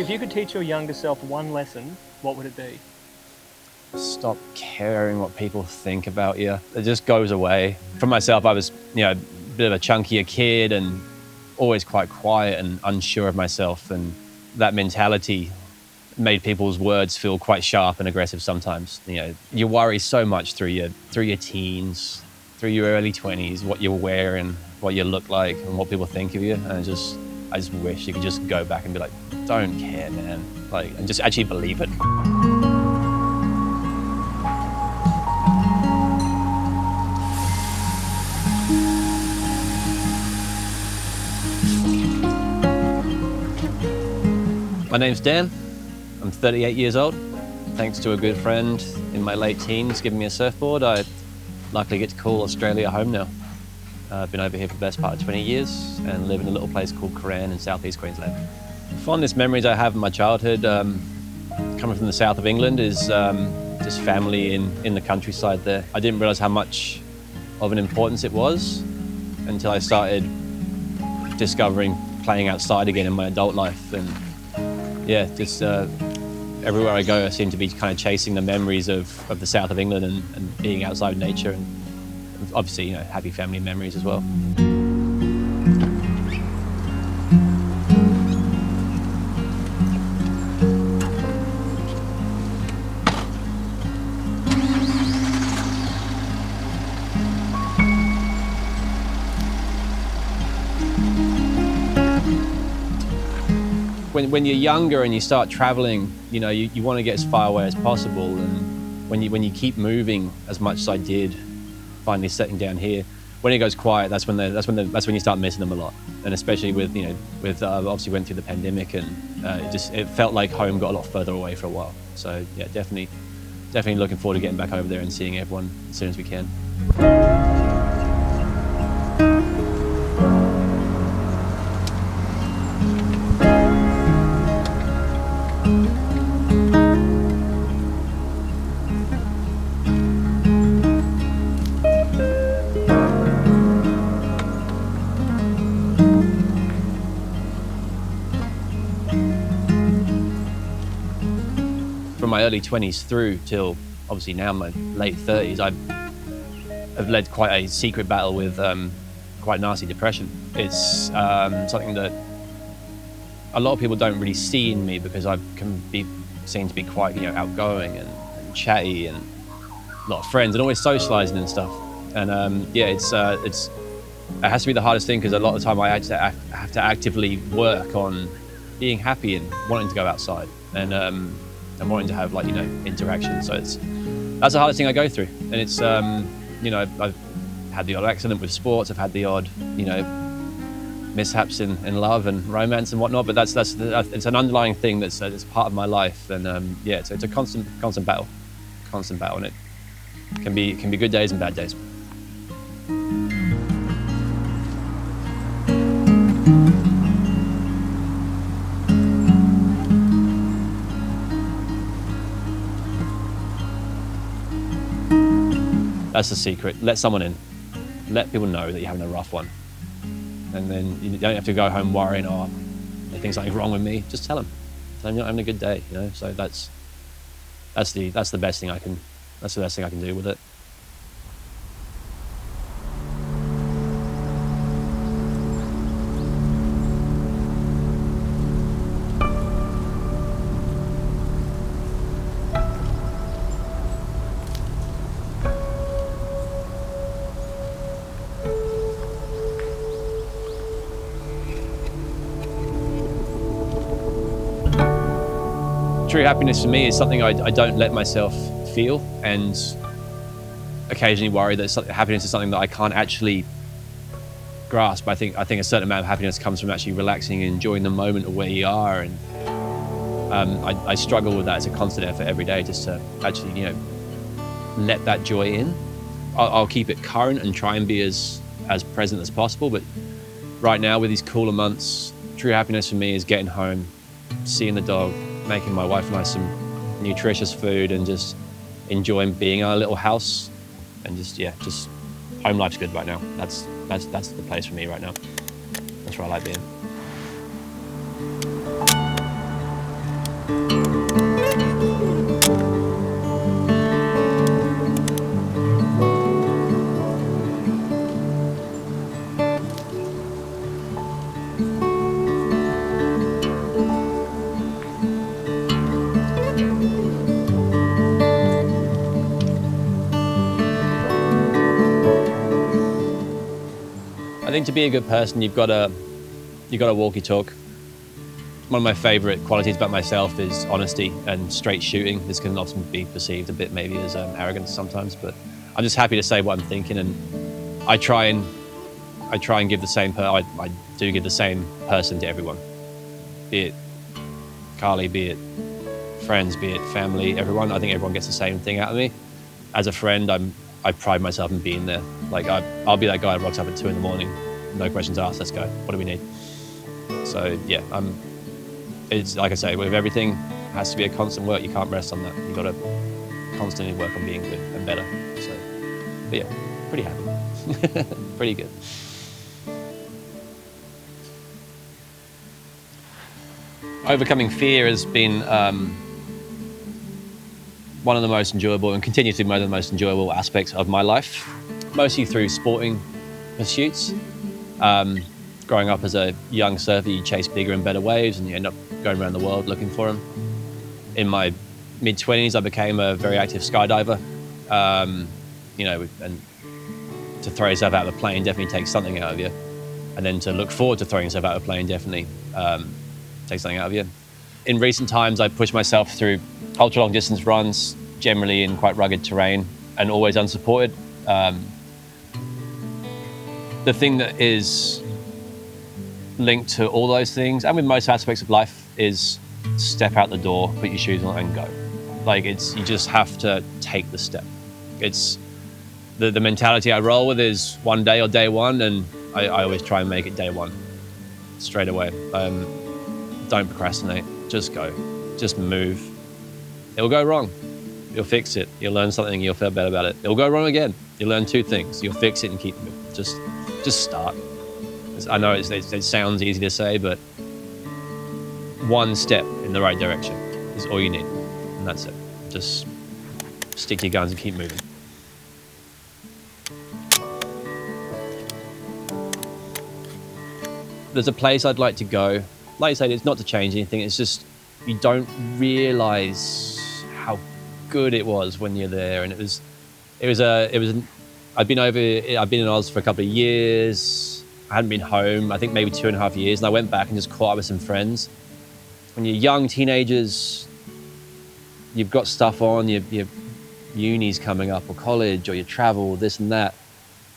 If you could teach your younger self one lesson, what would it be? Stop caring what people think about you. It just goes away. For myself, I was, a bit of a chunkier kid and always quite quiet and unsure of myself. And that mentality made people's words feel quite sharp and aggressive sometimes. You worry so much through your teens, through your early 20s, what you're wearing, what you look like, and what people think of you. And I just wish you could just go back and be like, don't care, man. And just actually believe it. My name's Dan. I'm 38 years old. Thanks to a good friend in my late teens giving me a surfboard, I luckily get to call Australia home now. I've been over here for the best part of 20 years and live in a little place called Koran in southeast Queensland. The fondest memories I have of my childhood, coming from the south of England, is just family in the countryside there. I didn't realise how much of an importance it was until I started discovering playing outside again in my adult life. And yeah, just everywhere I go, I seem to be kind of chasing the memories of the south of England and being outside nature, and obviously, happy family memories as well. When you're younger and you start traveling, you want to get as far away as possible. And when you keep moving as much as I did, finally settling down here, when it goes quiet, that's when you start missing them a lot. And especially with obviously went through the pandemic, and it felt like home got a lot further away for a while. So yeah, definitely looking forward to getting back over there and seeing everyone as soon as we can. From my early 20s through till obviously now my late 30s, I've led quite a secret battle with quite nasty depression. It's something that a lot of people don't really see in me because I can be seen to be quite outgoing and chatty and a lot of friends and always socializing and stuff. And it has to be the hardest thing, because a lot of the time I have to actively work on being happy and wanting to go outside and wanting to have interaction. So that's the hardest thing I go through. And it's I've had the odd accident with sports, I've had the odd mishaps in love and romance and whatnot, but that's it's an underlying thing that's part of my life. And it's a constant battle, and it can be good days and bad days. That's the secret. Let someone in. Let people know that you're having a rough one. And then you don't have to go home worrying, I think something's wrong with me. Just tell them. Tell them you're not having a good day, So that's the best thing I can do with it. True happiness for me is something I don't let myself feel, and occasionally worry that happiness is something that I can't actually grasp. I think a certain amount of happiness comes from actually relaxing and enjoying the moment of where you are, and I struggle with that. It's a constant effort every day just to actually let that joy in. I'll keep it current and try and be as present as possible, but right now with these cooler months, true happiness for me is getting home, seeing the dog, making my wife and I some nutritious food, and just enjoying being in our little house, and just home life's good right now. That's the place for me right now. That's where I like being. I think to be a good person, you've got to walk your talk. One of my favourite qualities about myself is honesty and straight shooting. This can often be perceived a bit maybe as arrogance sometimes, but I'm just happy to say what I'm thinking, and I try and give the same. I do give the same person to everyone, be it Carly, be it friends, be it family, everyone. I think everyone gets the same thing out of me. As a friend, I pride myself in being there. Like I'll be that guy that rocks up at 2 a.m, no questions asked. Let's go. What do we need? So yeah, it's like I say, with everything, it has to be a constant work. You can't rest on that. You've got to constantly work on being good and better. So, but yeah, pretty happy. Pretty good. Overcoming fear has been one of the most enjoyable and continues to be one of the most enjoyable aspects of my life, mostly through sporting pursuits. Growing up as a young surfer, you chase bigger and better waves and you end up going around the world looking for them. In my mid-20s, I became a very active skydiver. And to throw yourself out of a plane definitely takes something out of you. And then to look forward to throwing yourself out of a plane definitely takes something out of you. In recent times, I pushed myself through ultra-long distance runs, generally in quite rugged terrain and always unsupported. The thing that is linked to all those things, and with most aspects of life, is step out the door, put your shoes on and go. Like you just have to take the step. It's the mentality I roll with is one day or day one, and I always try and make it day one, straight away. Don't procrastinate, just go, just move. It'll go wrong, you'll fix it, you'll learn something, you'll feel better about it. It'll go wrong again, you'll learn 2 things, you'll fix it and keep moving. Just start. I know it sounds easy to say, but one step in the right direction is all you need, and that's it. Just stick to your guns and keep moving. There's a place I'd like to go. Like you said, it's not to change anything, it's just you don't realise how good it was when you're there. And I've been in Oz for a couple of years. I hadn't been home, I think maybe 2.5 years, and I went back and just caught up with some friends. When you're young teenagers, you've got stuff on, your uni's coming up, or college, or your travel, this and that.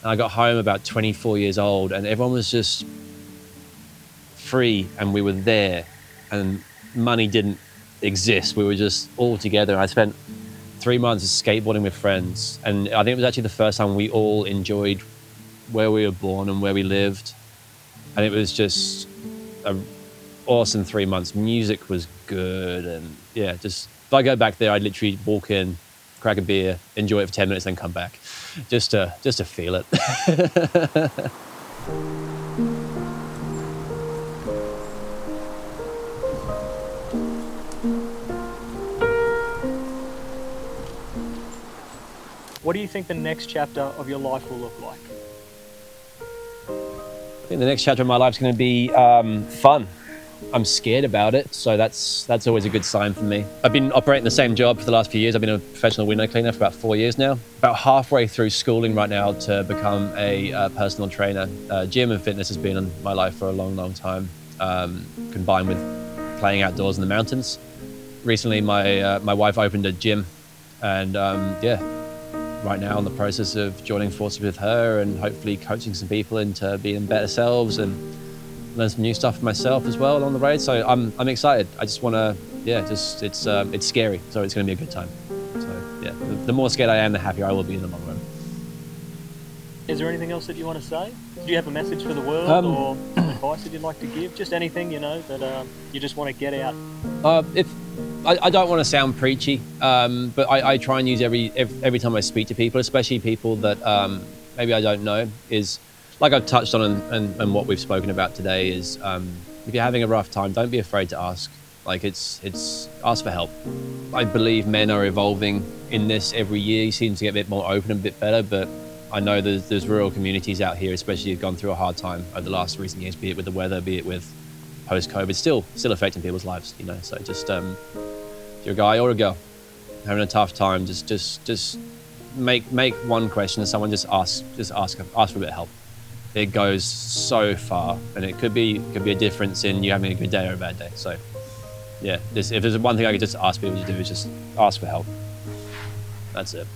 And I got home about 24 years old, and everyone was just free, and we were there, and money didn't exist. We were just all together. I spent 3 months skateboarding with friends, and I think it was actually the first time we all enjoyed where we were born and where we lived, and it was just an awesome 3 months. Music was good, and yeah, just if I go back there, I'd literally walk in, crack a beer, enjoy it for 10 minutes, then come back, just to feel it. What do you think the next chapter of your life will look like? I think the next chapter of my life is going to be fun. I'm scared about it, so that's always a good sign for me. I've been operating the same job for the last few years. I've been a professional window cleaner for about 4 years now. About halfway through schooling right now to become a personal trainer. Gym and fitness has been in my life for a long, long time, combined with playing outdoors in the mountains. Recently, my wife opened a gym, and right now in the process of joining forces with her and hopefully coaching some people into being better selves and learn some new stuff for myself as well along the road. So I'm excited. I just want to, it's scary, so it's going to be a good time. So yeah, the more scared I am, the happier I will be in the long run. Is there anything else that you want to say? Do you have a message for the world or some advice that you'd like to give? Just anything, that you just want to get out? I don't want to sound preachy, but I try and use every time I speak to people, especially people that maybe I don't know, is like I've touched on and what we've spoken about today is if you're having a rough time, don't be afraid to ask. Like it's ask for help. I believe men are evolving in this every year. You seem to get a bit more open and a bit better, but I know there's rural communities out here, especially who've gone through a hard time over the last recent years, be it with the weather, be it with post-COVID, still affecting people's lives, you know. So just if you're a guy or a girl having a tough time, just make one question and someone just ask for a bit of help. It goes so far, and it could be a difference in you having a good day or a bad day. So yeah, if there's one thing I could just ask people to do is just ask for help. That's it.